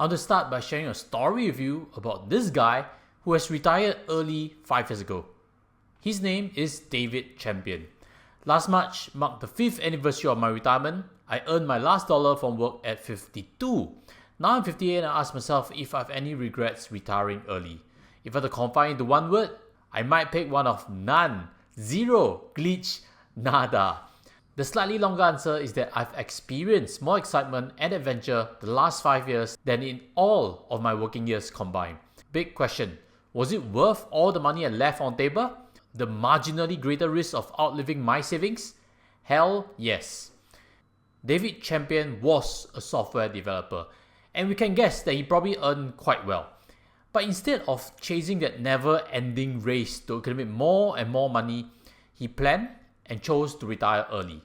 I want to start by sharing a story with you about this guy who has retired early 5 years ago. His name is David Champion. Last March marked the 5th anniversary of my retirement. I earned my last dollar from work at 52. Now I'm 58 and I ask myself if I have any regrets retiring early. If I had to confine into one word, I might pick one of none, zero, glitch, nada. The slightly longer answer is that I've experienced more excitement and adventure the last 5 years than in all of my working years combined. Big question, was it worth all the money I left on table? The marginally greater risk of outliving my savings? Hell yes. David Champion was a software developer, and we can guess that he probably earned quite well. But instead of chasing that never-ending race to accumulate more and more money, he planned and chose to retire early.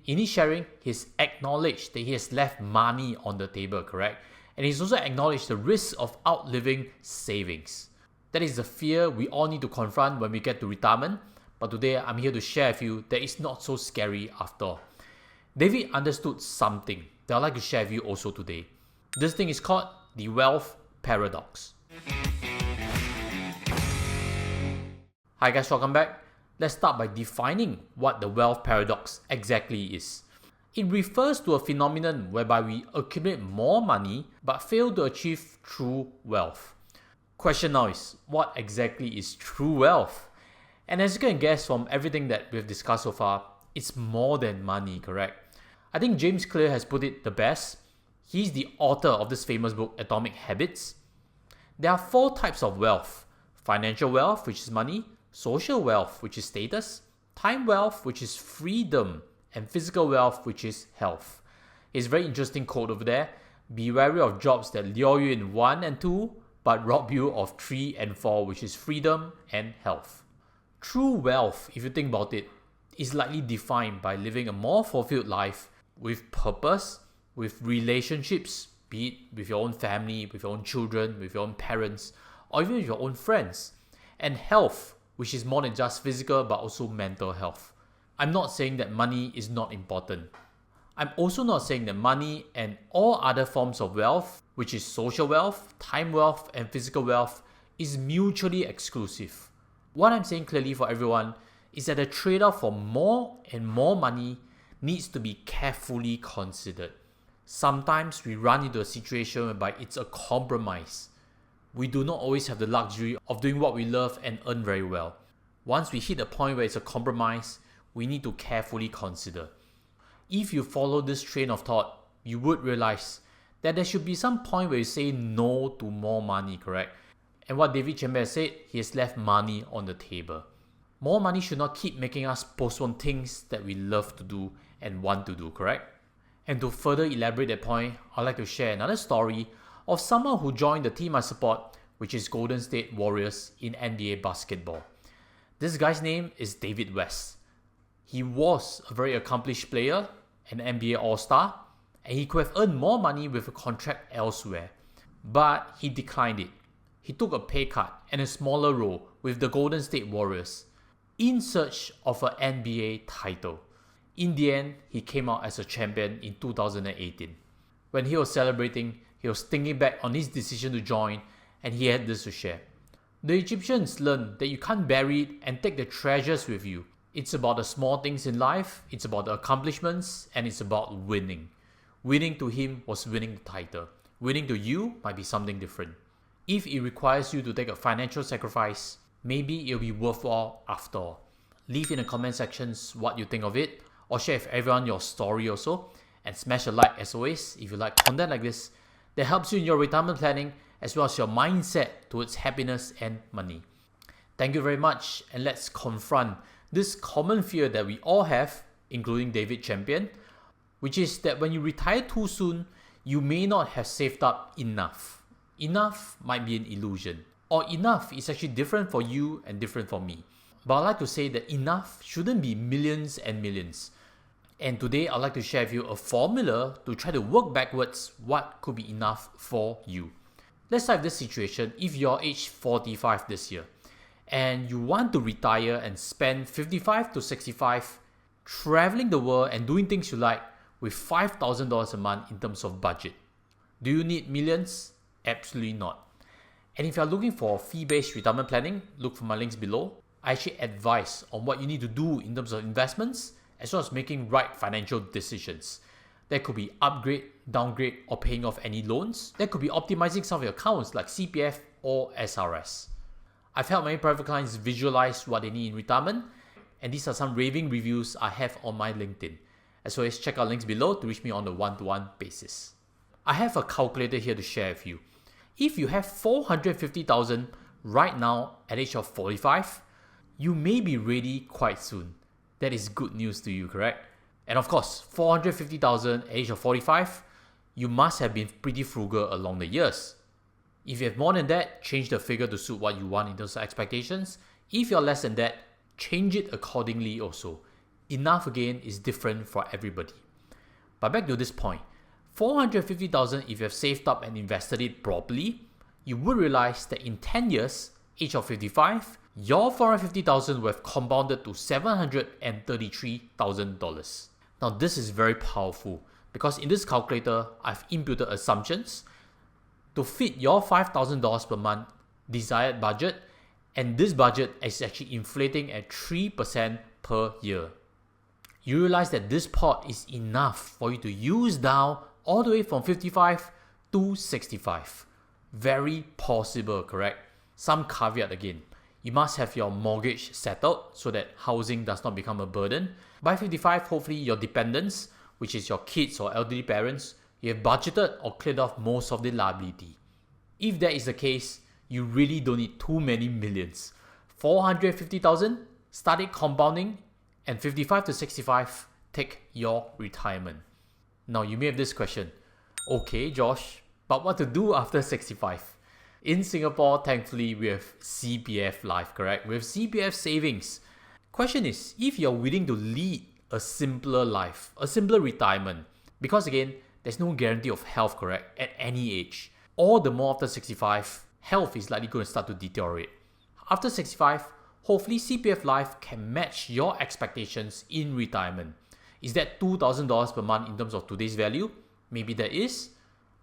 In his sharing, he's acknowledged that he has left money on the table, correct? And he's also acknowledged the risk of outliving savings. That is the fear we all need to confront when we get to retirement, but today I'm here to share with you that it's not so scary after all. David understood something that I'd like to share with you also today. This thing is called the wealth paradox. Hi guys, welcome back. Let's start by defining what the wealth paradox exactly is. It refers to a phenomenon whereby we accumulate more money but fail to achieve true wealth. Question now is, what exactly is true wealth? And as you can guess from everything that we've discussed so far, it's more than money, correct? I think James Clear has put it the best. He's the author of this famous book, Atomic Habits. There are 4 types of wealth: financial wealth, which is money; social wealth, which is status; time wealth, which is freedom; and physical wealth, which is health. It's a very interesting quote over there. Be wary of jobs that lure you in 1 and 2, but rob you of 3 and 4, which is freedom and health. True wealth, if you think about it, is likely defined by living a more fulfilled life with purpose, with relationships, be it with your own family, with your own children, with your own parents, or even with your own friends. And health, which is more than just physical but also mental health. I'm not saying that money is not important. I'm also not saying that money and all other forms of wealth, which is social wealth, time wealth, and physical wealth, is mutually exclusive. What I'm saying clearly for everyone is that the trade-off for more and more money needs to be carefully considered. Sometimes we run into a situation whereby it's a compromise. We do not always have the luxury of doing what we love and earn very well. Once we hit a point where it's a compromise, we need to carefully consider. If you follow this train of thought, you would realize that there should be some point where you say no to more money, correct? And what David Champion said, he has left money on the table. More money should not keep making us postpone things that we love to do and want to do, correct? And to further elaborate that point, I'd like to share another story of someone who joined the team I support, which is Golden State Warriors in NBA basketball. This guy's name is David West. He was a very accomplished player, an NBA All-Star, and he could have earned more money with a contract elsewhere. But he declined it. He took a pay cut and a smaller role with the Golden State Warriors in search of an NBA title. In the end, he came out as a champion in 2018. When he was celebrating, he was thinking back on his decision to join, and he had this to share. The Egyptians learned that you can't bury it and take the treasures with you. It's about the small things in life, it's about the accomplishments, and it's about winning. Winning to him was winning the title. Winning to you might be something different. If it requires you to take a financial sacrifice, maybe it'll be worthwhile after all. Leave in the comment sections what you think of it, or share with everyone your story also, and smash a like as always if you like content like this that helps you in your retirement planning as well as your mindset towards happiness and money. Thank you very much, and let's confront this common fear that we all have, including David Champion, which is that when you retire too soon, you may not have saved up enough. Enough might be an illusion, or enough is actually different for you and different for me. But I'd like to say that enough shouldn't be millions and millions. And today I'd like to share with you a formula to try to work backwards what could be enough for you. Let's have this situation if you're age 45 this year and you want to retire and spend 55 to 65 traveling the world and doing things you like with $5,000 a month in terms of budget. Do you need millions? Absolutely not. And if you're looking for fee-based retirement planning, look for my links below. I actually advise on what you need to do in terms of investments, as well as making right financial decisions. That could be upgrade, downgrade, or paying off any loans. That could be optimizing some of your accounts like CPF or SRS. I've helped many private clients visualize what they need in retirement, and these are some raving reviews I have on my LinkedIn. As always, check out links below to reach me on a one-to-one basis. I have a calculator here to share with you. If you have 450,000 right now at age of 45, you may be ready quite soon. That is good news to you, correct? And of course, 450,000 at age of 45, you must have been pretty frugal along the years. If you have more than that, change the figure to suit what you want in terms of expectations. If you're less than that, change it accordingly also. Enough again is different for everybody. But back to this point, 450,000 if you have saved up and invested it properly, you would realize that in 10 years, age of 55, your 450,000 will have compounded to $733,000. Now this is very powerful because in this calculator, I've imputed assumptions to fit your $5,000 per month desired budget, and this budget is actually inflating at 3% per year. You realize that this pot is enough for you to use down all the way from 55 to 65. Very possible, correct? Some caveat again. You must have your mortgage settled so that housing does not become a burden. By 55, hopefully your dependents, which is your kids or elderly parents, you have budgeted or cleared off most of the liability. If that is the case, you really don't need too many millions. 450,000, start it compounding, and 55 to 65, take your retirement. Now you may have this question, okay Josh, but what to do after 65? In Singapore, thankfully, we have CPF Life, correct? We have CPF savings. Question is, if you're willing to lead a simpler life, a simpler retirement, because again, there's no guarantee of health, correct, at any age. All the more after 65, health is likely going to start to deteriorate. After 65, hopefully CPF Life can match your expectations in retirement. Is that $2,000 per month in terms of today's value? Maybe that is.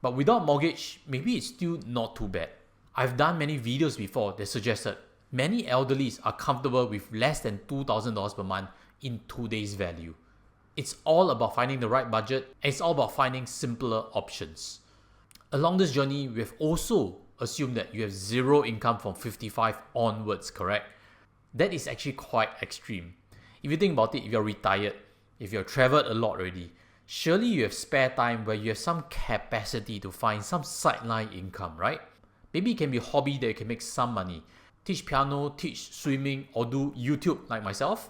But without mortgage, maybe it's still not too bad. I've done many videos before that suggested many elderlies are comfortable with less than $2,000 per month in today's value. It's all about finding the right budget, and it's all about finding simpler options. Along this journey, we have also assumed that you have zero income from 55 onwards, correct? That is actually quite extreme. If you think about it, if you're retired, if you've traveled a lot already, surely you have spare time where you have some capacity to find some sideline income, right? Maybe it can be a hobby that you can make some money. Teach piano, teach swimming, or do YouTube like myself.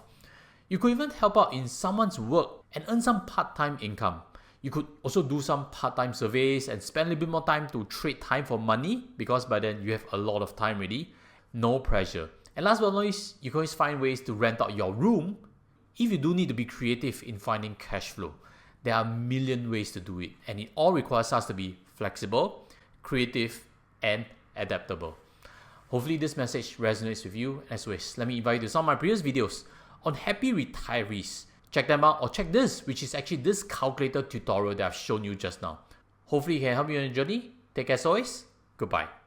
You could even help out in someone's work and earn some part-time income. You could also do some part-time surveys and spend a little bit more time to trade time for money, because by then you have a lot of time already. No pressure. And last but not least, you can always find ways to rent out your room if you do need to be creative in finding cash flow. There are a million ways to do it, and it all requires us to be flexible, creative, and adaptable. Hopefully this message resonates with you. As always, let me invite you to some of my previous videos on happy retirees. Check them out, or check this, which is actually this calculator tutorial that I've shown you just now. Hopefully it can help you on your journey. Take care as always. Goodbye.